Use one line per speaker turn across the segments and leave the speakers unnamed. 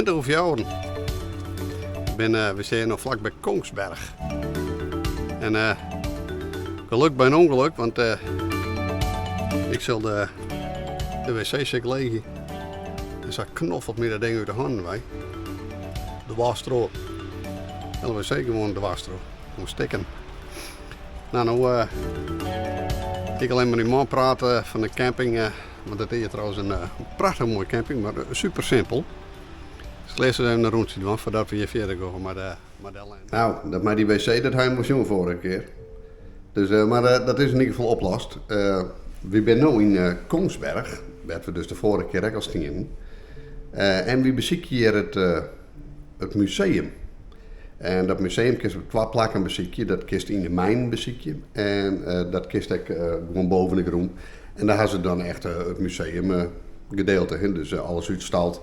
20 of jaar. We zijn nog vlak bij Kongsberg. En geluk bij een ongeluk, want ik zal de wc-sik liggen. En ze knoffelt me dat ding uit de handen bij. De wasstro. En de wc gewoon de wasstro. Gewoon stikken. Nou, ik alleen maar die man praten van de camping. Want dat is hier trouwens een prachtig mooie camping, maar super simpel. Dus ik lees er even een rondje doen voordat we hier verder gaan. Nou, dat met die wc, dat hij moest doen vorige keer. Dus, maar dat is in ieder geval oplost. We zijn nu in Kongsberg, waar we dus de vorige keer ook al gingen. En we bezoeken hier het museum. En dat museum kun je op 2 plekken bezoeken. Dat kun je in de mijn bezoeken. En dat kun je gewoon boven de grond. En daar hebben ze dan echt het museum gedeelte in. Dus alles uitstald.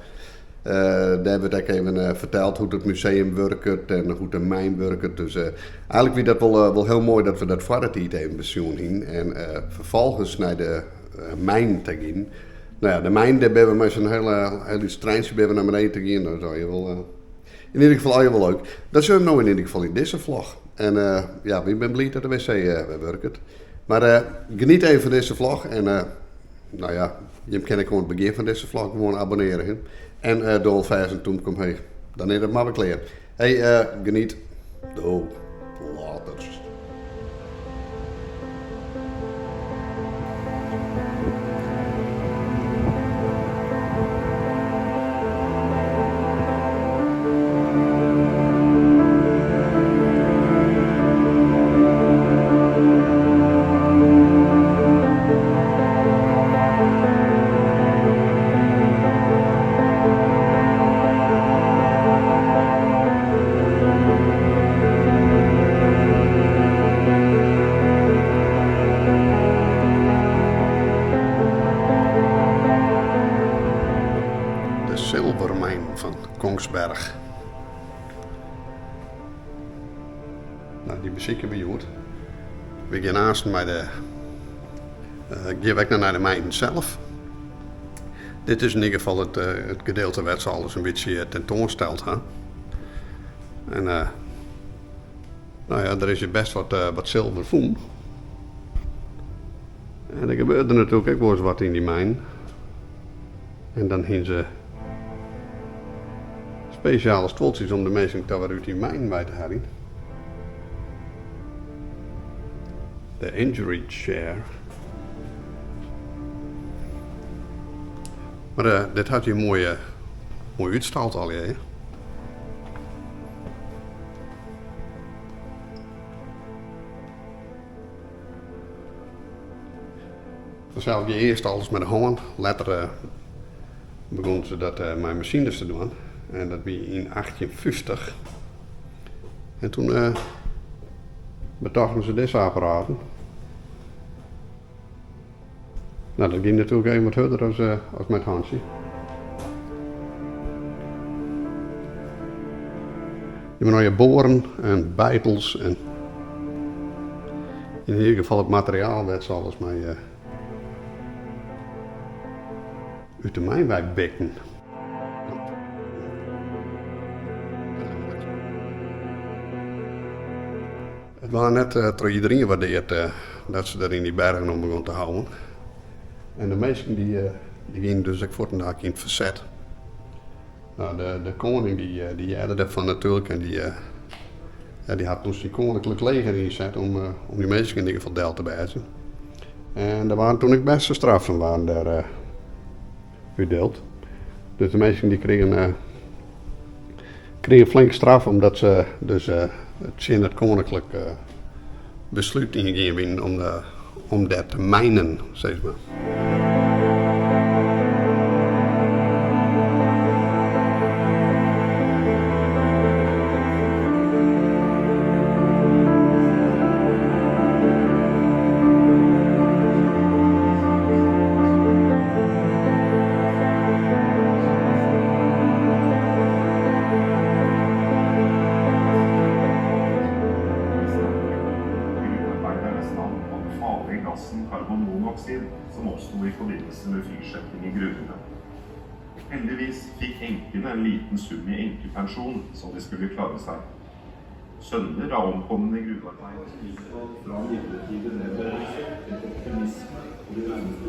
Daar hebben we ook even verteld hoe het museum werkt en hoe de mijn werkt. Dus eigenlijk vind ik dat wel heel mooi dat we dat voor het even bezoeken. En vervolgens naar de mijn te gaan. Nou ja, de mijn, daar hebben we met zo'n hele treintje naar beneden te gaan. Dat zou je wel, in ieder geval al wel leuk. Dat zullen we nou in ieder geval in deze vlog. En ja, ik ben blij dat de wc werkt. Maar geniet even van deze vlog. En nou ja, je kan gewoon het begin van deze vlog gewoon abonneren. Hè? En door vast en toen kom hey, dan is het maar weer klaar. Hey, geniet. Doei. Laters. Zilvermijn van Kongsberg. Nou, die bezieken we goed. We gaan naast bij de. Geef ik naar de mijn zelf. Dit is in ieder geval het gedeelte waar ze alles een beetje tentoonstelt. Hè? En nou ja, er is je best wat zilver voen. En er gebeurde natuurlijk ook wel eens wat in die mijn. En dan gingen ze speciale stoeltjes om de mensen daar wat uit die mijn bij te halen. De injury chair. Maar dit had je een mooie uitstalt al, hè? Dan zou je eerst alles met de hand. Later begonnen ze dat met machines te doen. En dat was in 1850. En toen betachten ze deze apparaten. Nou, dat ging natuurlijk even wat harder als met Hansje. Je moet nou je boren en bijtels en in ieder geval het materiaal werd ze alles mee uit de mijnwijk bekken. Het waren net door iedereen waardeerd dat ze daar in die bergen om begonnen te houden. En de meesten die gingen dus ook voor vandaag in het verzet. Nou, de koning die jerde daarvan natuurlijk en die had dus die koninklijk leger ingezet om die mensen in ieder geval deel te bijzen. En er waren toen ook best straffen waren daar verdeeld. Dus de mensen die kregen flink straf omdat ze dus het koninklijk besluit ingegeven om dat te mijnen, zeg maar.
Karbonmonoksid som oppsto i forbindelse med fyrsetting i gruvene. Heldigvis fikk enkene en liten sum i enkepensjon, så de skulle klare seg. Sønner av omkomne gruvearbeidere fra midlertidig nedberegnelse til optimisme og de nærmeste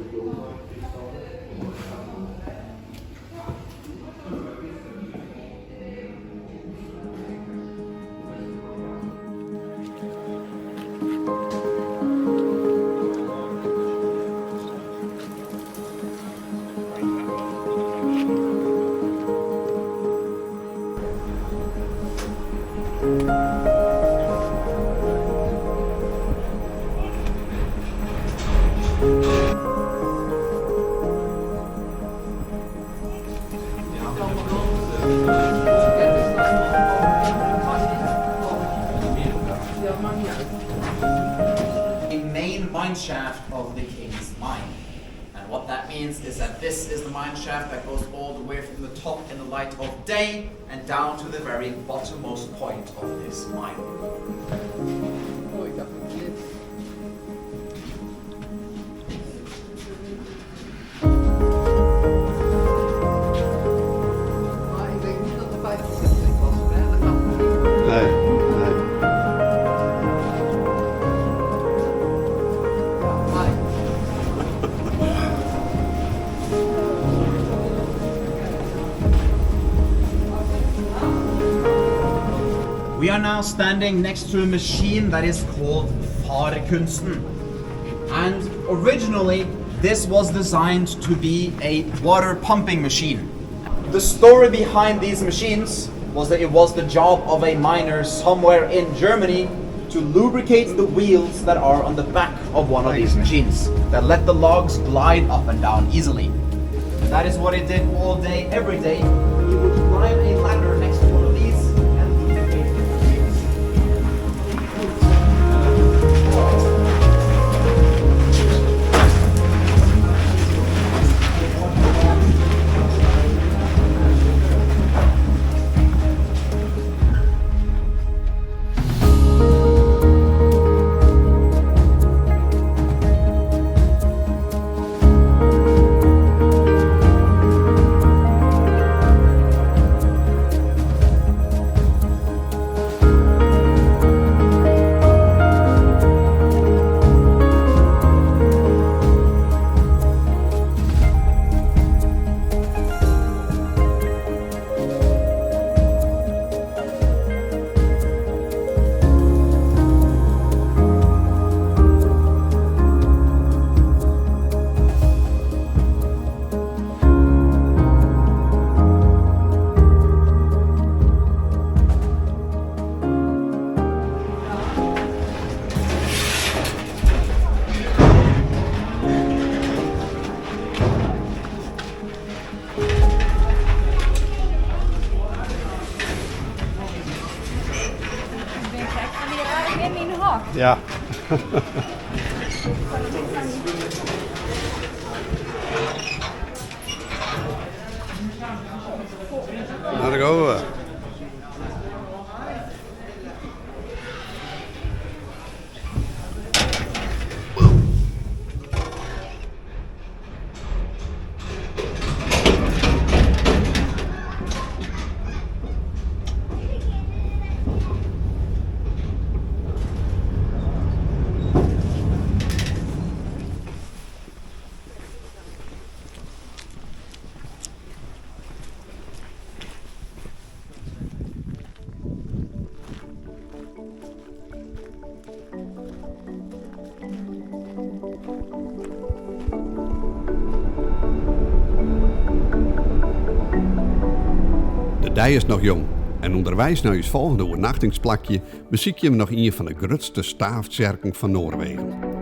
mine shaft of the king's mine. And what that means is that this is the mine shaft that goes all the way from the top in the light of day and down to the very bottommost point of this mine. We are now standing next to a machine that is called Farekunsten. And originally, this was designed to be a water pumping machine. The story behind these machines was that it was the job of a miner somewhere in Germany to lubricate the wheels that are on the back of one of these machines, that let the logs glide up and down easily. And that is what it did all day, every day. He would climb a ladder next to one of these and lubricate the wheels.
Ja. Nou, daar gaan we. De dij is nog jong en onderwijs naar je volgende overnachtingsplakje bezoek je nog een van de grootste staafzerken van Noorwegen.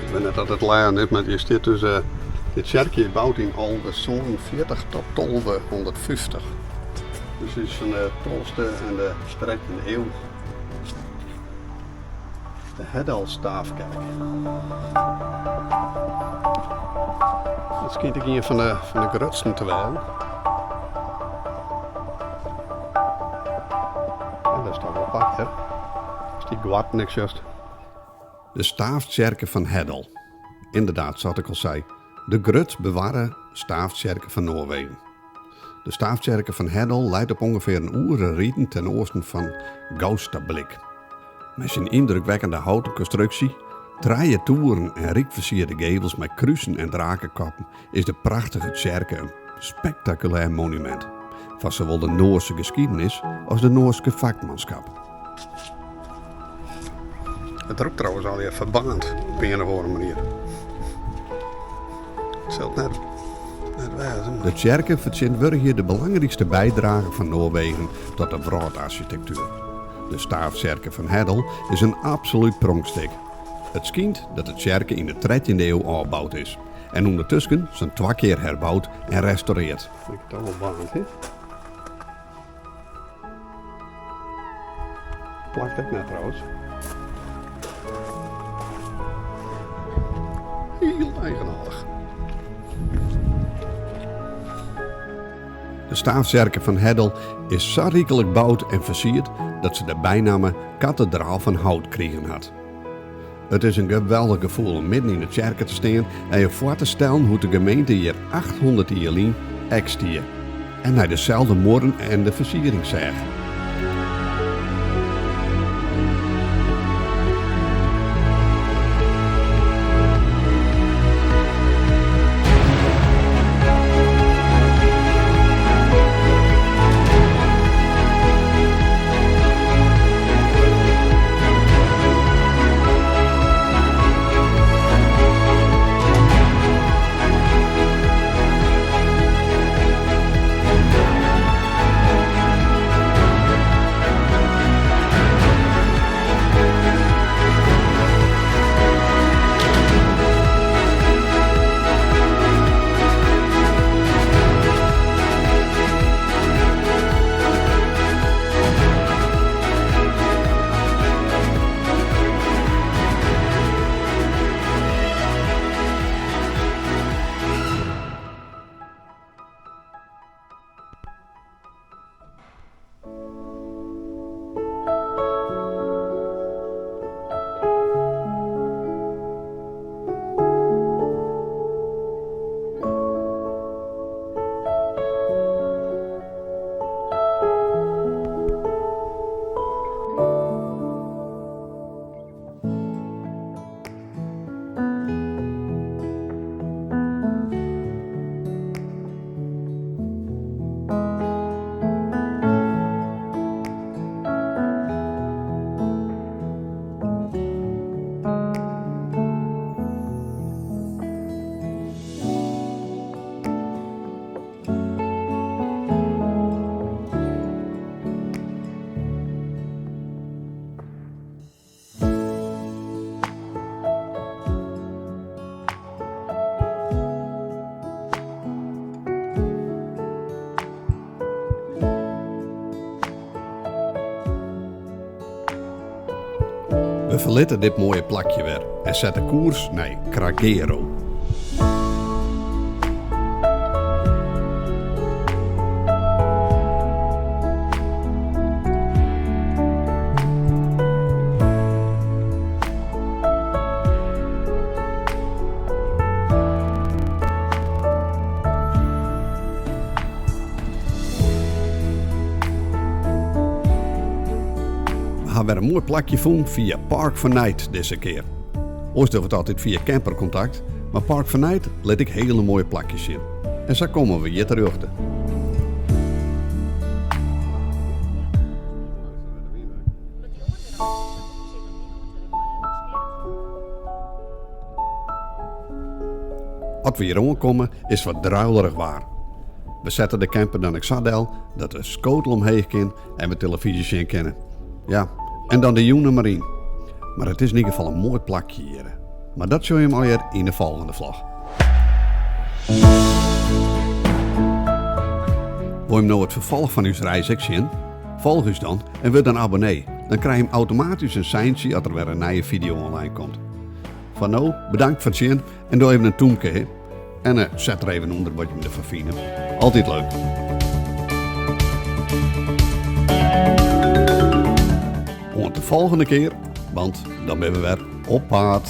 Ik ben net aan het leren is, maar je zit dus dit kerkje is gebouwd in al de 47 tot 1250. Dus het is van de 12e en de 13e eeuw. De Hedal-Staafkerk. Dat schijnt ik hier van de grootste te zijn. En dat is toch wel apart, hè? Dat is die gwart niks juist. De Staafkerken van Hedal. Inderdaad, zoals ik al zei. De grootste bewaarde Staafkerken van Noorwegen. De Staafkerken van Hedal leidt op ongeveer een uur rieten ten oosten van Gaustablik. Met zijn indrukwekkende houten constructie, draaie toeren en rijk versierde gevels met kruisen en drakenkappen is de prachtige kerk een spectaculair monument van zowel de Noorse geschiedenis als de Noorse vakmanschap. Het roept trouwens al je verbaand op een of andere manier. Het zult net wijzen. De kerken worden hier de belangrijkste bijdrage van Noorwegen tot de wroudarchitectuur. De Staafkerken van Hedal is een absoluut pronkstuk. Het schijnt dat de kerk in de 13e eeuw opgebouwd is en ondertussen zijn 2 keer herbouwd en restaureerd. Ik het allemaal baan, hè? Plakt ik net trouwens. Heel eigenaardig. De Staafkerken van Hedal is zo rijkelijk gebouwd en versierd dat ze de bijnaam Kathedraal van Hout kregen had. Het is een geweldig gevoel om midden in de kerk te staan en je voor te stellen hoe de gemeente hier 800 jaar lang stier en naar dezelfde moorden en de versiering zegt. We verlieten dit mooie plakje weer en zetten koers naar Kragero. We hebben een mooi plakje gevonden via Park for Night deze keer. Oost doen we het altijd via campercontact, maar Park for Night liet ik hele mooie plakjes zien. En zo komen we hier terug. Als we hier aankomen is wat druilerig waar. We zetten de camper dan ik zadel dat we schotel omheen kunnen en we televisie zien kennen. Ja, en dan de Joene Marine. Maar het is in ieder geval een mooi plakje hier. Maar dat zul je hem alweer in de volgende vlog. Wil je nou het vervolg van uw reis ook zien? Volg ons dan en word dan abonnee. Dan krijg je hem automatisch een seintje als er weer een nieuwe video online komt. Van nou, bedankt voor het zien en doe even een toemke. En zet er even onder wat je ervan vindt. Altijd leuk. Tot de volgende keer, want dan ben we weer op pad.